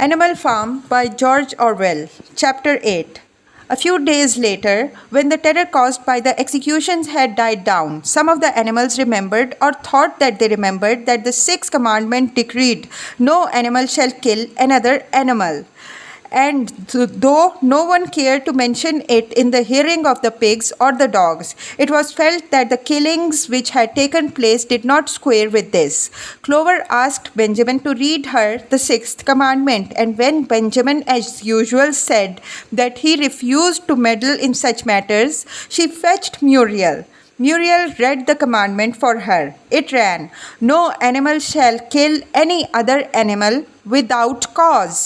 Animal Farm by George Orwell, Chapter 8. A few days later, when the terror caused by the executions had died down, some of the animals remembered or thought that they remembered that the sixth commandment decreed, "No animal shall kill another animal." And though no one cared to mention it in the hearing of the pigs or the dogs, it was felt that the killings which had taken place did not square with this. Clover asked Benjamin to read her the sixth commandment, and when Benjamin, as usual, said that he refused to meddle in such matters, she fetched Muriel. Muriel read the commandment for her. It ran, "No animal shall kill any other animal without cause."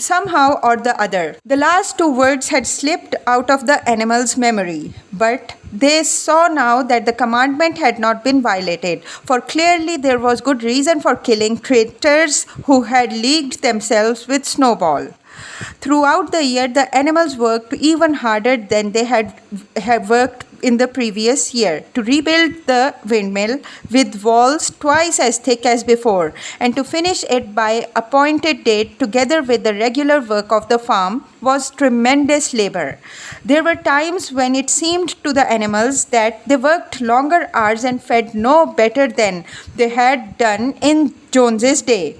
Somehow or the other, the last two words had slipped out of the animal's memory, but they saw now that the commandment had not been violated, for clearly there was good reason for killing traitors who had leagued themselves with Snowball. Throughout the year, the animals worked even harder than they had worked in the previous year to rebuild the windmill with walls twice as thick as before, and to finish it by appointed date together with the regular work of the farm was tremendous labor. There were times when it seemed to the animals that they worked longer hours and fed no better than they had done in Jones's day.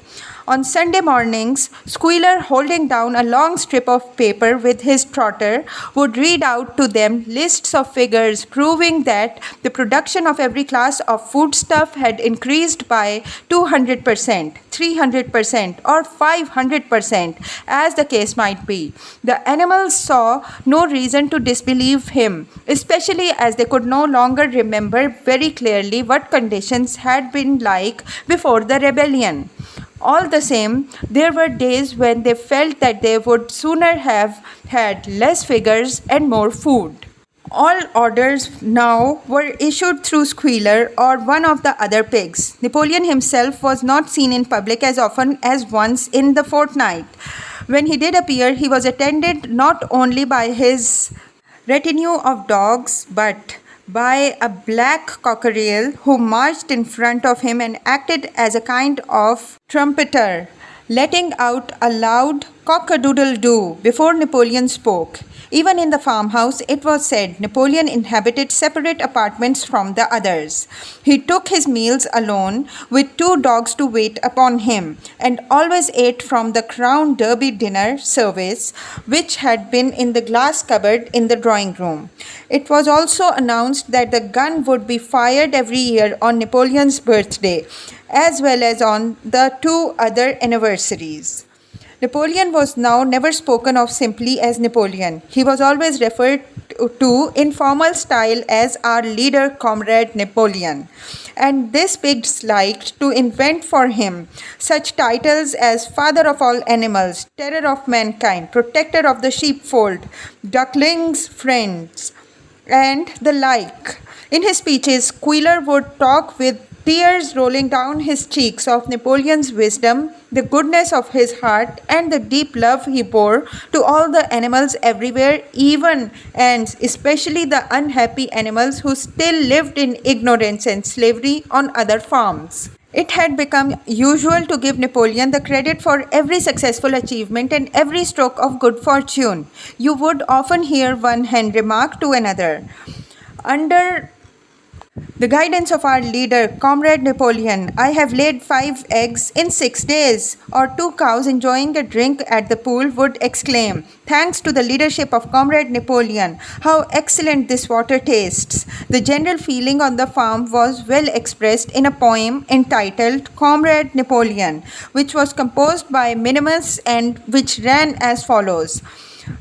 On Sunday mornings, Squealer, holding down a long strip of paper with his trotter, would read out to them lists of figures proving that the production of every class of foodstuff had increased by 200%, 300%, or 500%, as the case might be. The animals saw no reason to disbelieve him, especially as they could no longer remember very clearly what conditions had been like before the rebellion. All the same, there were days when they felt that they would sooner have had less figures and more food. All orders now were issued through Squealer or one of the other pigs. Napoleon himself was not seen in public as often as once in the fortnight. When he did appear, he was attended not only by his retinue of dogs, but by a black cockerel who marched in front of him and acted as a kind of trumpeter, letting out a loud cock-a-doodle-doo before Napoleon spoke. Even in the farmhouse, it was said, Napoleon inhabited separate apartments from the others. He took his meals alone, with two dogs to wait upon him, and always ate from the Crown Derby dinner service, which had been in the glass cupboard in the drawing room. It was also announced that the gun would be fired every year on Napoleon's birthday, as well as on the two other anniversaries. Napoleon was now never spoken of simply as Napoleon. He was always referred to in formal style as our leader, Comrade Napoleon. And this pigs liked to invent for him such titles as Father of all animals, Terror of mankind, Protector of the sheepfold, Ducklings' friends, and the like. In his speeches, Squealer would talk with tears rolling down his cheeks of Napoleon's wisdom, the goodness of his heart, and the deep love he bore to all the animals everywhere, even and especially the unhappy animals who still lived in ignorance and slavery on other farms. It had become usual to give Napoleon the credit for every successful achievement and every stroke of good fortune. You would often hear one hen remark to another, "Under the guidance of our leader, Comrade Napoleon, I have laid 5 eggs in 6 days." Or two cows enjoying a drink at the pool would exclaim, "Thanks to the leadership of Comrade Napoleon, how excellent this water tastes." The general feeling on the farm was well expressed in a poem entitled Comrade Napoleon, which was composed by Minimus and which ran as follows.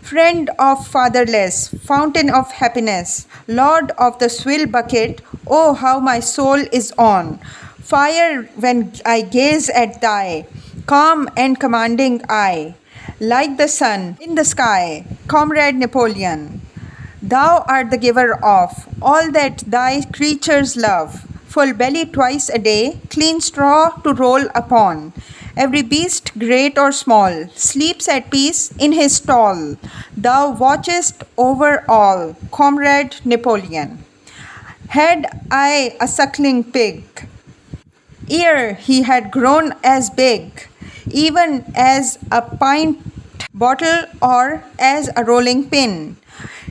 Friend of fatherless, fountain of happiness, lord of the swill bucket, oh how my soul is on fire when I gaze at thy calm and commanding eye, like the sun in the sky, Comrade Napoleon. Thou art the giver of all that thy creatures love, full belly twice a day, clean straw to roll upon. Every beast, great or small, sleeps at peace in his stall. Thou watchest over all, Comrade Napoleon. Had I a suckling pig, ere he had grown as big, even as a pint bottle or as a rolling pin.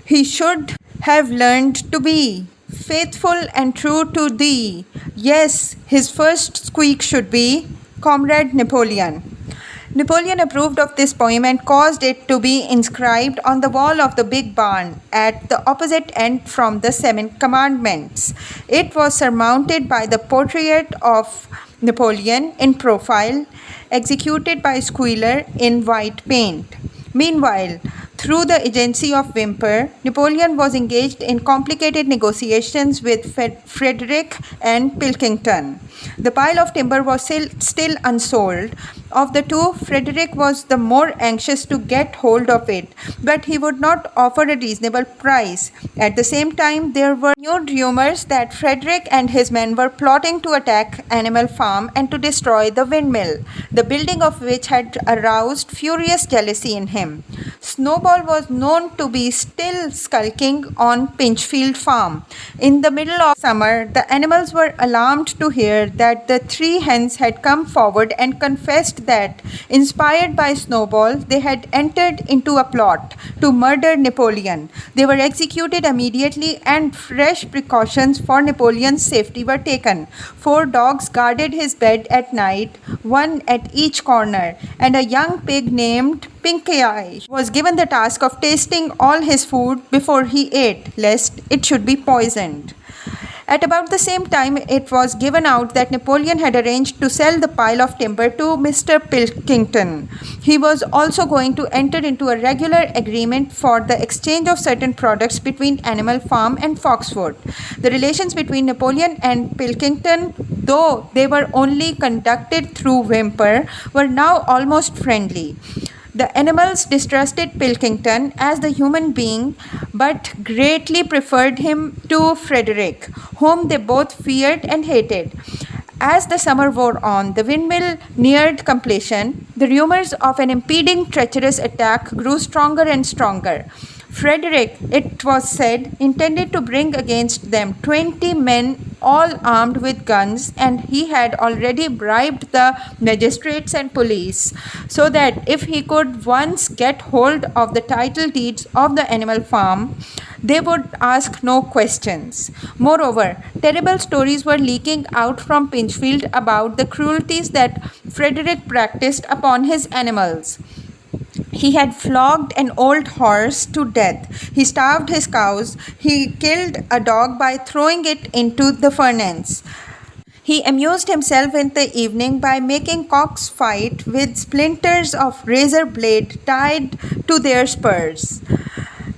He should have learned to be faithful and true to thee. Yes, his first squeak should be, Comrade Napoleon. Napoleon approved of this poem and caused it to be inscribed on the wall of the big barn at the opposite end from the Seven Commandments. It was surmounted by the portrait of Napoleon in profile, executed by Squealer in white paint. Meanwhile, through the agency of Whymper, Napoleon was engaged in complicated negotiations with Frederick and Pilkington. The pile of timber was still unsold. Of the two, Frederick was the more anxious to get hold of it, but he would not offer a reasonable price. At the same time, there were renewed rumors that Frederick and his men were plotting to attack Animal Farm and to destroy the windmill, the building of which had aroused furious jealousy in him. Snowball was known to be still skulking on Pinchfield Farm. In the middle of summer, the animals were alarmed to hear that the three hens had come forward and confessed that, inspired by Snowball, they had entered into a plot to murder Napoleon. They were executed immediately, and fresh precautions for Napoleon's safety were taken. 4 dogs guarded his bed at night, one at each corner, and a young pig named Pinky Eye was given the task of tasting all his food before he ate, lest it should be poisoned. At about the same time, it was given out that Napoleon had arranged to sell the pile of timber to Mr. Pilkington. He was also going to enter into a regular agreement for the exchange of certain products between Animal Farm and Foxwood. The relations between Napoleon and Pilkington, though they were only conducted through Whymper, were now almost friendly. The animals distrusted Pilkington as the human being, but greatly preferred him to Frederick, whom they both feared and hated. As the summer wore on, the windmill neared completion. The rumors of an impending treacherous attack grew stronger and stronger. Frederick, it was said, intended to bring against them 20 men, all armed with guns, and he had already bribed the magistrates and police, so that if he could once get hold of the title deeds of the Animal Farm, they would ask no questions. Moreover, terrible stories were leaking out from Pinchfield about the cruelties that Frederick practiced upon his animals. He had flogged an old horse to death. He starved his cows. He killed a dog by throwing it into the furnace. He amused himself in the evening by making cocks fight with splinters of razor blade tied to their spurs.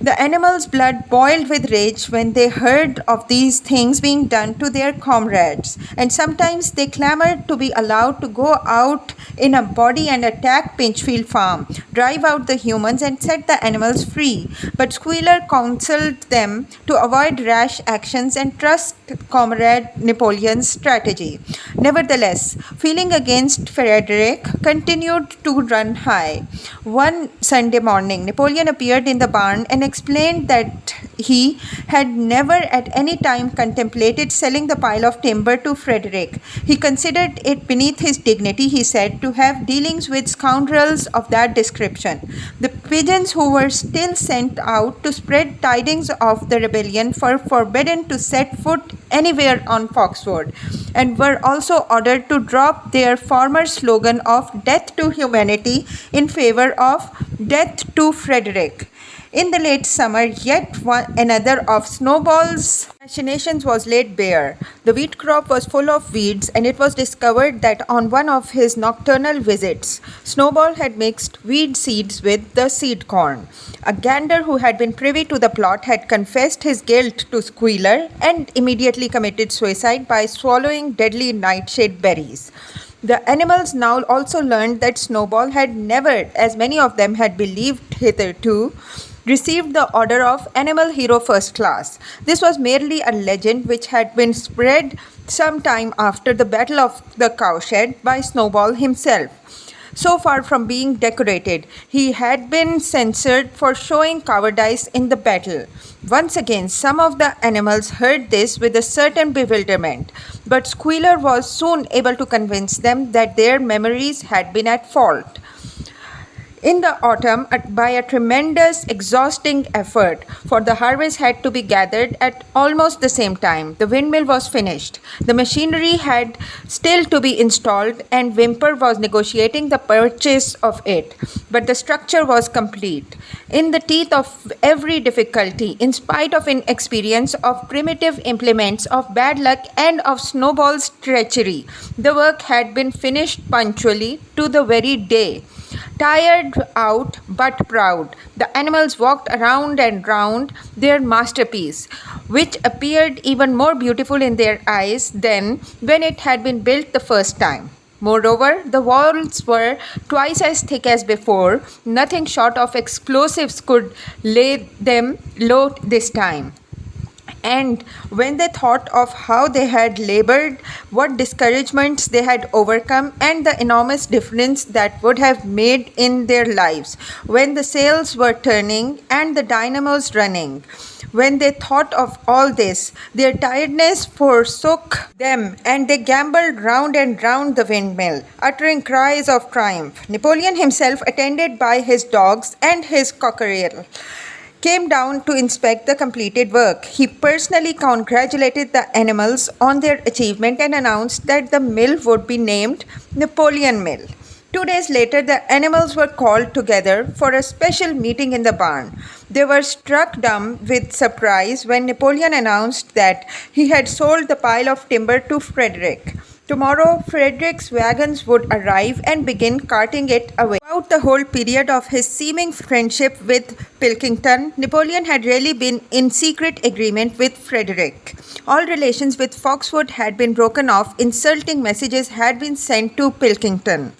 The animals' blood boiled with rage when they heard of these things being done to their comrades, and sometimes they clamored to be allowed to go out in a body and attack Pinchfield Farm, drive out the humans, and set the animals free. But Squealer counseled them to avoid rash actions and trust Comrade Napoleon's strategy. Nevertheless, feeling against Frederick continued to run high. One Sunday morning, Napoleon appeared in the barn and explained that he had never at any time contemplated selling the pile of timber to Frederick. He considered it beneath his dignity, he said, to have dealings with scoundrels of that description. The pigeons who were still sent out to spread tidings of the rebellion were forbidden to set foot anywhere on Foxwood, and were also ordered to drop their former slogan of death to humanity in favor of death to Frederick. In the late summer, yet another of Snowball's machinations was laid bare. The wheat crop was full of weeds, and it was discovered that on one of his nocturnal visits, Snowball had mixed weed seeds with the seed corn. A gander who had been privy to the plot had confessed his guilt to Squealer and immediately committed suicide by swallowing deadly nightshade berries. The animals now also learned that Snowball had never, as many of them had believed hitherto, received the order of Animal Hero First Class. This was merely a legend which had been spread some time after the Battle of the Cowshed by Snowball himself. So far from being decorated, he had been censored for showing cowardice in the battle. Once again, some of the animals heard this with a certain bewilderment, but Squealer was soon able to convince them that their memories had been at fault. In the autumn, by a tremendous, exhausting effort, for the harvest had to be gathered at almost the same time, the windmill was finished. The machinery had still to be installed, and Whymper was negotiating the purchase of it. But the structure was complete. In the teeth of every difficulty, in spite of inexperience, of primitive implements, of bad luck, and of Snowball's treachery, the work had been finished punctually to the very day. Tired out but proud, the animals walked around and round their masterpiece, which appeared even more beautiful in their eyes than when it had been built the first time. Moreover, the walls were twice as thick as before. Nothing short of explosives could lay them low this time. And when they thought of how they had labored, what discouragements they had overcome, and the enormous difference that would have made in their lives when the sails were turning and the dynamos running, when they thought of all this, their tiredness forsook them, and they gamboled round and round the windmill, uttering cries of triumph. Napoleon himself, attended by his dogs and his cockerel, came down to inspect the completed work. He personally congratulated the animals on their achievement and announced that the mill would be named Napoleon Mill. 2 days later, the animals were called together for a special meeting in the barn. They were struck dumb with surprise when Napoleon announced that he had sold the pile of timber to Frederick. Tomorrow, Frederick's wagons would arrive and begin carting it away. Throughout the whole period of his seeming friendship with Pilkington, Napoleon had really been in secret agreement with Frederick. All relations with Foxwood had been broken off. Insulting messages had been sent to Pilkington.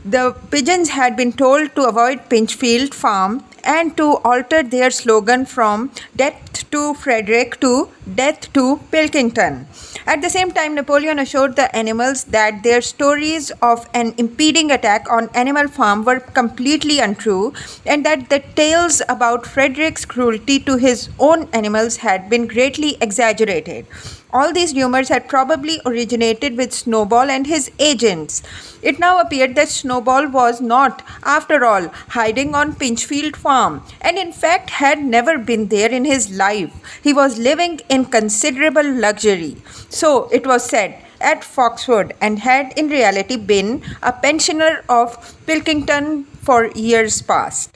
The pigeons had been told to avoid Pinchfield Farm and to alter their slogan from Death to Frederick to Death to Pilkington. At the same time, Napoleon assured the animals that their stories of an impending attack on Animal Farm were completely untrue, and that the tales about Frederick's cruelty to his own animals had been greatly exaggerated. All these rumors had probably originated with Snowball and his agents. It now appeared that Snowball was not, after all, hiding on Pinchfield Farm, and in fact had never been there in his life. He was living in considerable luxury, so it was said, at Foxwood, and had in reality been a pensioner of Pilkington for years past.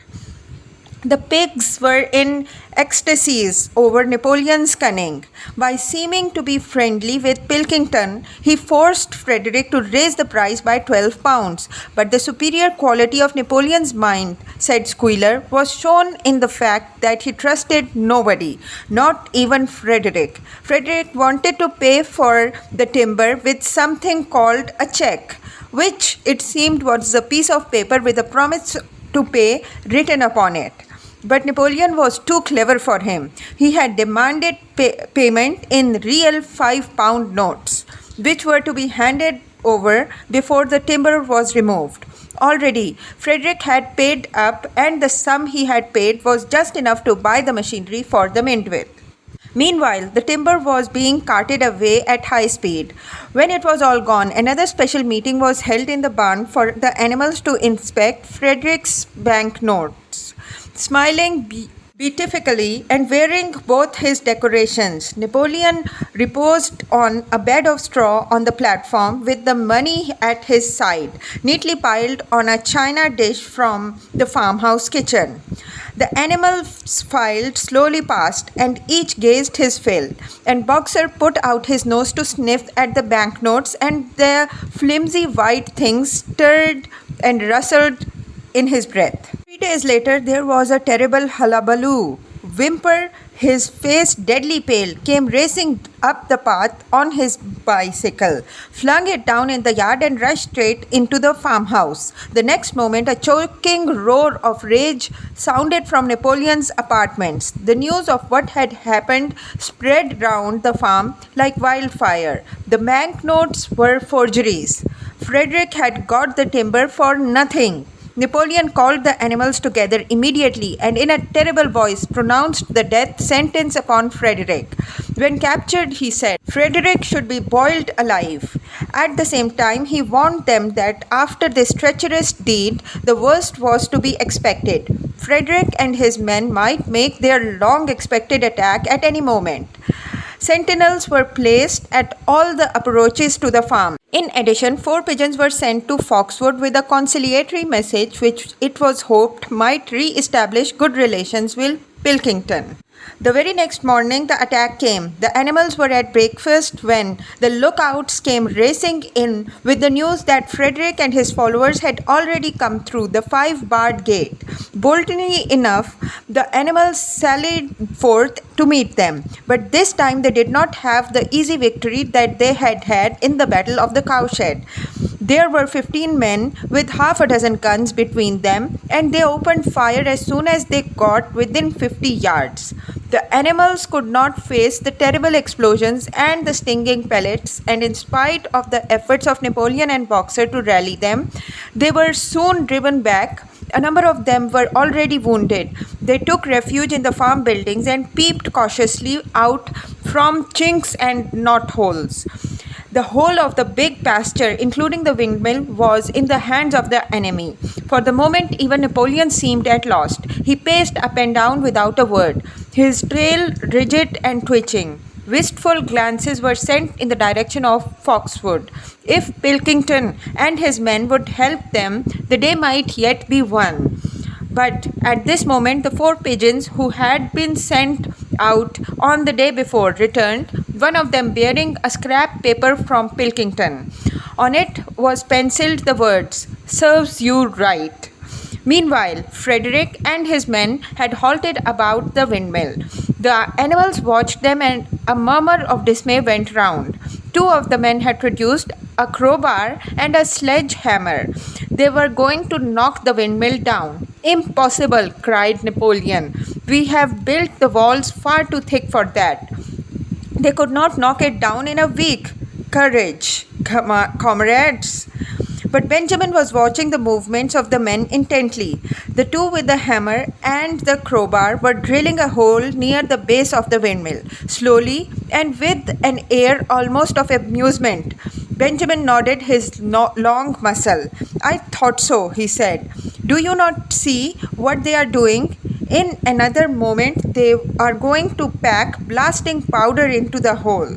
The pigs were in ecstasies over Napoleon's cunning. By seeming to be friendly with Pilkington, he forced Frederick to raise the price by 12 pounds. But the superior quality of Napoleon's mind, said Squealer, was shown in the fact that he trusted nobody, not even Frederick. Frederick wanted to pay for the timber with something called a check, which it seemed was a piece of paper with a promise to pay written upon it. But Napoleon was too clever for him. He had demanded payment in real 5-pound notes, which were to be handed over before the timber was removed. Already, Frederick had paid up, and the sum he had paid was just enough to buy the machinery for the mint with. Meanwhile, the timber was being carted away at high speed. When it was all gone, another special meeting was held in the barn for the animals to inspect Frederick's banknotes. Smiling beatifically and wearing both his decorations, Napoleon reposed on a bed of straw on the platform with the money at his side, neatly piled on a china dish from the farmhouse kitchen. The animals filed slowly past, and each gazed his fill, and Boxer put out his nose to sniff at the banknotes, and the flimsy white things stirred and rustled in his breath. 3 days later, there was a terrible hullabaloo. Whymper, his face deadly pale, came racing up the path on his bicycle, flung it down in the yard, and rushed straight into the farmhouse. The next moment, a choking roar of rage sounded from Napoleon's apartments. The news of what had happened spread round the farm like wildfire. The banknotes were forgeries. Frederick had got the timber for nothing. Napoleon called the animals together immediately and in a terrible voice pronounced the death sentence upon Frederick. When captured, he said, Frederick should be boiled alive. At the same time, he warned them that after this treacherous deed, the worst was to be expected. Frederick and his men might make their long expected attack at any moment. Sentinels were placed at all the approaches to the farm. In addition, 4 pigeons were sent to Foxwood with a conciliatory message which it was hoped might re-establish good relations with Pilkington. The very next morning, the attack came. The animals were at breakfast when the lookouts came racing in with the news that Frederick and his followers had already come through the 5-barred gate. Boldly enough, the animals sallied forth to meet them, but this time they did not have the easy victory that they had had in the Battle of the Cowshed. There were 15 men with half a dozen guns between them, and they opened fire as soon as they got within 50 yards. The animals could not face the terrible explosions and the stinging pellets, and in spite of the efforts of Napoleon and Boxer to rally them, they were soon driven back. A number of them were already wounded. They took refuge in the farm buildings and peeped cautiously out from chinks and knotholes. The whole of the big pasture, including the windmill, was in the hands of the enemy. For the moment, even Napoleon seemed at lost. He paced up and down without a word, his tail rigid and twitching. Wistful glances were sent in the direction of Foxwood. If Pilkington and his men would help them, the day might yet be won. But at this moment, the 4 pigeons who had been sent out on the day before returned, one of them bearing a scrap paper from Pilkington. On it was penciled the words, "Serves you right." Meanwhile, Frederick and his men had halted about the windmill. The animals watched them and a murmur of dismay went round. 2 of the men had produced a crowbar and a sledgehammer. They were going to knock the windmill down. "Impossible!" cried Napoleon. "We have built the walls far too thick for that. They could not knock it down in a week. Courage, comrades!" But Benjamin was watching the movements of the men intently. The 2 with the hammer and the crowbar were drilling a hole near the base of the windmill. Slowly and with an air almost of amusement, Benjamin nodded his long muzzle. "I thought so," he said. "Do you not see what they are doing? In another moment they are going to pack blasting powder into the hole."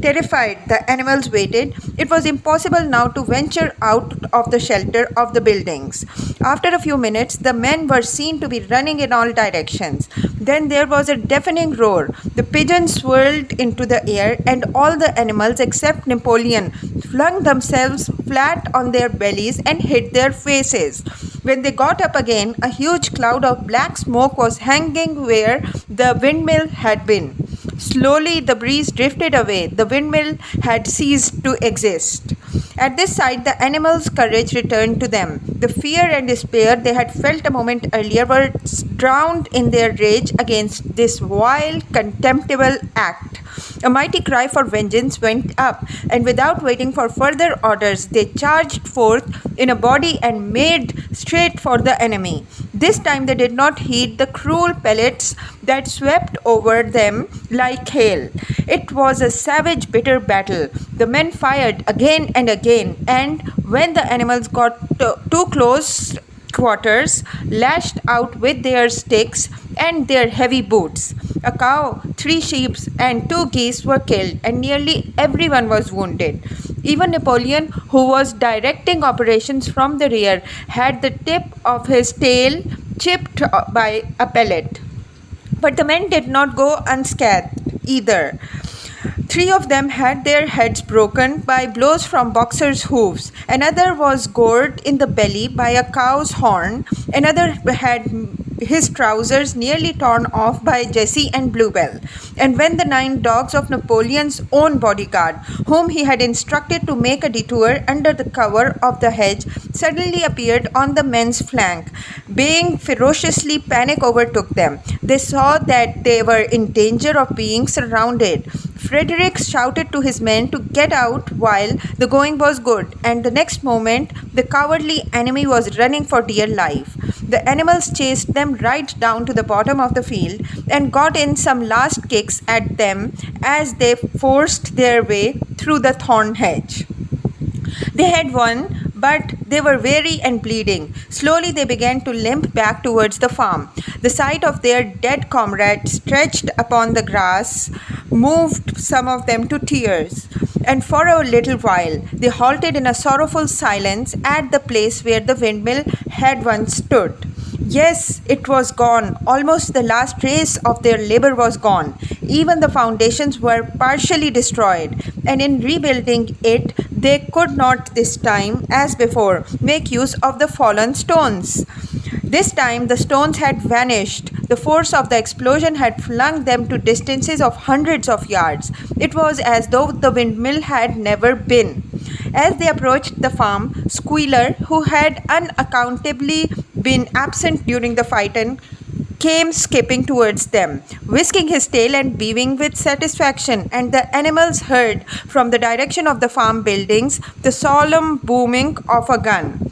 Terrified, the animals waited. It was impossible now to venture out of the shelter of the buildings. After a few minutes, the men were seen to be running in all directions. Then there was a deafening roar. The pigeons swirled into the air, and all the animals except Napoleon flung themselves flat on their bellies and hid their faces. When they got up again, a huge cloud of black smoke was hanging where the windmill had been. Slowly the breeze drifted away. The windmill had ceased to exist. At this sight, the animals' courage returned to them. The fear and despair they had felt a moment earlier were drowned in their rage against this vile, contemptible act. A mighty cry for vengeance went up, and without waiting for further orders, they charged forth in a body and made straight for the enemy. This time they did not heed the cruel pellets that swept over them like hail. It was a savage, bitter battle. The men fired again and again, and when the animals got too close quarters, lashed out with their sticks and their heavy boots. A cow, 3 sheep, and 2 geese were killed, and nearly everyone was wounded. Even Napoleon, who was directing operations from the rear, had the tip of his tail chipped by a pellet. But the men did not go unscathed either. 3 of them had their heads broken by blows from Boxer's hoofs. Another was gored in the belly by a cow's horn. Another had his trousers nearly torn off by Jessie and Bluebell. And when the 9 dogs of Napoleon's own bodyguard, whom he had instructed to make a detour under the cover of the hedge, suddenly appeared on the men's flank, baying ferociously, panic overtook them. They saw that they were in danger of being surrounded. Frederick shouted to his men to get out while the going was good, and the next moment the cowardly enemy was running for dear life. The animals chased them right down to the bottom of the field and got in some last kicks at them as they forced their way through the thorn hedge. They had won, but they were weary and bleeding. Slowly they began to limp back towards the farm. The sight of their dead comrade stretched upon the grass moved some of them to tears, and for a little while they halted in a sorrowful silence at the place where the windmill had once stood. Yes, it was gone. Almost the last trace of their labor was gone. Even the foundations were partially destroyed, and in rebuilding it, they could not this time, as before, make use of the fallen stones. This time the stones had vanished. The force of the explosion had flung them to distances of hundreds of yards. It was as though the windmill had never been. As they approached the farm, Squealer, who had unaccountably been absent during the fight, came skipping towards them, whisking his tail and beaming with satisfaction, and the animals heard from the direction of the farm buildings the solemn booming of a gun.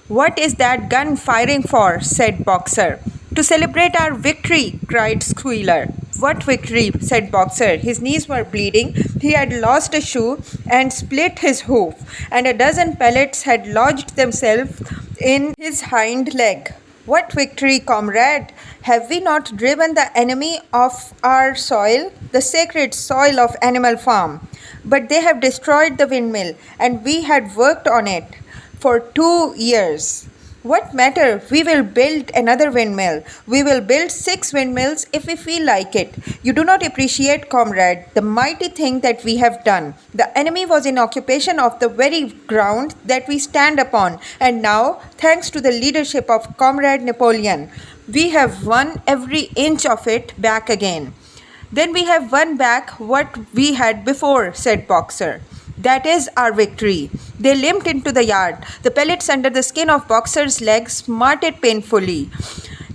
"What is that gun firing for?" said Boxer. "To celebrate our victory," cried Squealer. "What victory?" said Boxer. His knees were bleeding, he had lost a shoe and split his hoof, and a dozen pellets had lodged themselves in his hind leg. "What victory, comrade? Have we not driven the enemy off our soil, the sacred soil of Animal Farm? But they have destroyed the windmill, and we had worked on it for 2 years. What matter? We will build another windmill. We will build 6 windmills if we feel like it. You do not appreciate, comrade, the mighty thing that we have done. The enemy was in occupation of the very ground that we stand upon, and now, thanks to the leadership of Comrade Napoleon, we have won every inch of it back again." "Then we have won back what we had before," said Boxer. "That is our victory." They limped into the yard. The pellets under the skin of Boxer's leg smarted painfully.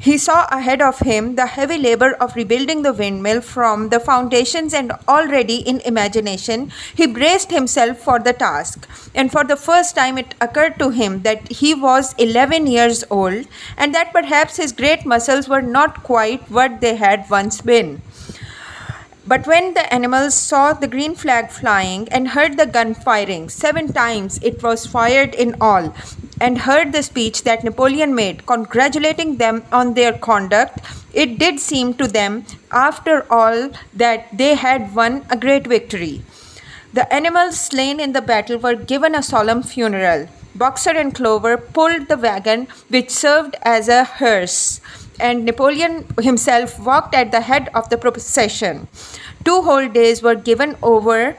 He saw ahead of him the heavy labor of rebuilding the windmill from the foundations, and already in imagination he braced himself for the task. And for the first time it occurred to him that he was 11 years old, and that perhaps his great muscles were not quite what they had once been. But when the animals saw the green flag flying and heard the gun firing, 7 times it was fired in all, and heard the speech that Napoleon made, congratulating them on their conduct, it did seem to them, after all, that they had won a great victory. The animals slain in the battle were given a solemn funeral. Boxer and Clover pulled the wagon which served as a hearse, and Napoleon himself walked at the head of the procession. 2 whole days were given over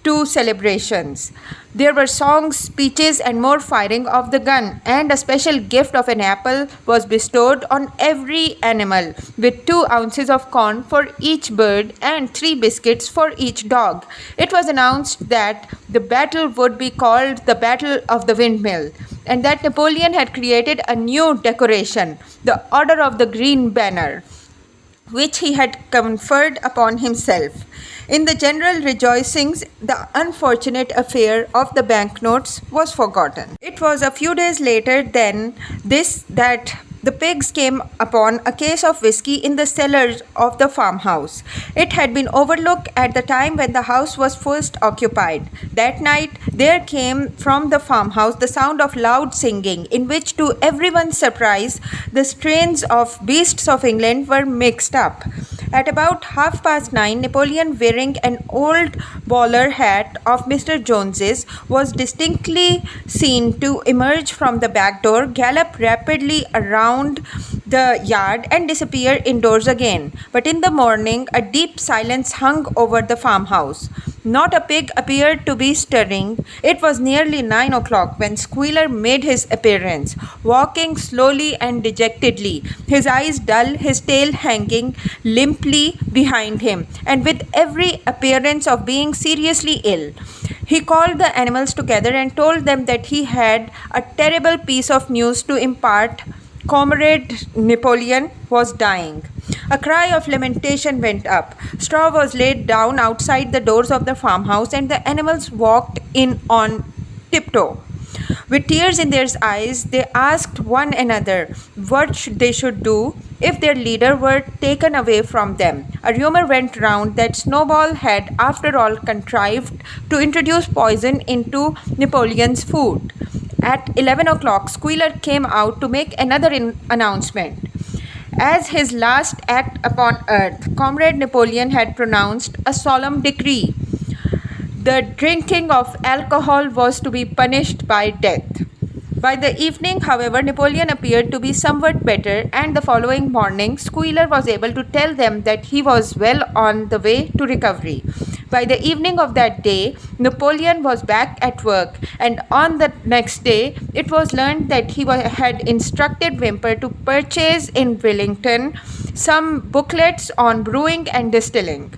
to celebrations. There were songs, speeches, and more firing of the gun, and a special gift of an apple was bestowed on every animal, with 2 ounces of corn for each bird and 3 biscuits for each dog. It was announced that the battle would be called the Battle of the Windmill, and that Napoleon had created a new decoration, the Order of the Green Banner, which he had conferred upon himself. In the general rejoicings, the unfortunate affair of the banknotes was forgotten. It was a few days later than this that the pigs came upon a case of whiskey in the cellars of the farmhouse. It had been overlooked at the time when the house was first occupied. That night there came from the farmhouse the sound of loud singing, in which, to everyone's surprise, the strains of Beasts of England were mixed up. At about 9:30, Napoleon, wearing an old bowler hat of Mr. Jones's, was distinctly seen to emerge from the back door, gallop rapidly around the yard, and disappear indoors again. But in the morning a deep silence hung over the farmhouse. Not a pig appeared to be stirring. It was nearly 9 o'clock when Squealer made his appearance, walking slowly and dejectedly, his eyes dull, his tail hanging limply behind him, and with every appearance of being seriously ill. He called the animals together and told them that he had a terrible piece of news to impart. Comrade Napoleon was dying. A cry of lamentation went up. Straw was laid down outside the doors of the farmhouse, and the animals walked in on tiptoe. With tears in their eyes, they asked one another what they should do if their leader were taken away from them. A rumor went round that Snowball had, after all, contrived to introduce poison into Napoleon's food. At 11 o'clock, Squealer came out to make another announcement. As his last act upon earth, Comrade Napoleon had pronounced a solemn decree. The drinking of alcohol was to be punished by death. By the evening, however, Napoleon appeared to be somewhat better, and the following morning, Squealer was able to tell them that he was well on the way to recovery. By the evening of that day, Napoleon was back at work, and on the next day, it was learned that he had instructed Whymper to purchase in Wellington some booklets on brewing and distilling.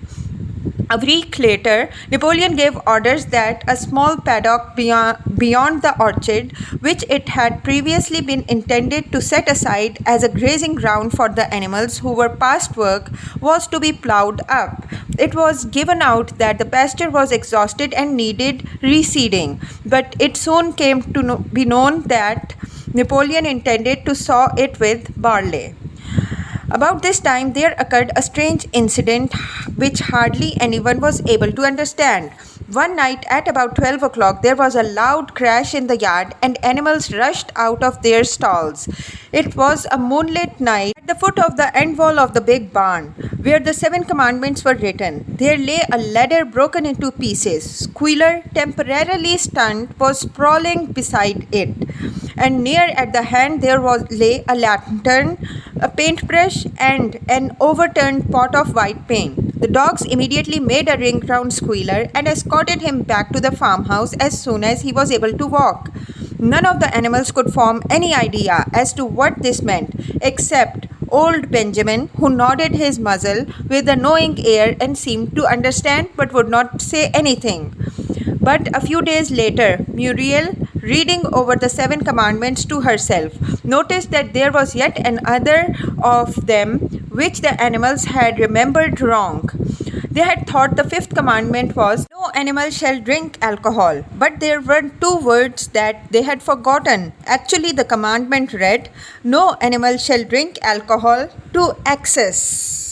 A week later, Napoleon gave orders that a small paddock beyond the orchard, which it had previously been intended to set aside as a grazing ground for the animals who were past work, was to be ploughed up. It was given out that the pasture was exhausted and needed reseeding, but it soon came to be known that Napoleon intended to sow it with barley. About this time, there occurred a strange incident which hardly anyone was able to understand. One night at about 12 o'clock, there was a loud crash in the yard, and animals rushed out of their stalls. It was a moonlit night. At the foot of the end wall of the big barn, where the 7 commandments were written, there lay a ladder broken into pieces. Squealer, temporarily stunned, was sprawling beside it, and near at the hand there lay a lantern, a paintbrush, and an overturned pot of white paint. The dogs immediately made a ring round Squealer and escorted him back to the farmhouse as soon as he was able to walk. None of the animals could form any idea as to what this meant, except old Benjamin, who nodded his muzzle with a knowing air and seemed to understand but would not say anything. But a few days later, Muriel, reading over the 7 commandments to herself, noticed that there was yet another of them which the animals had remembered wrong. They had thought the 5th commandment was, "No animal shall drink alcohol," but there were 2 words that they had forgotten. Actually, the commandment read, "No animal shall drink alcohol to excess."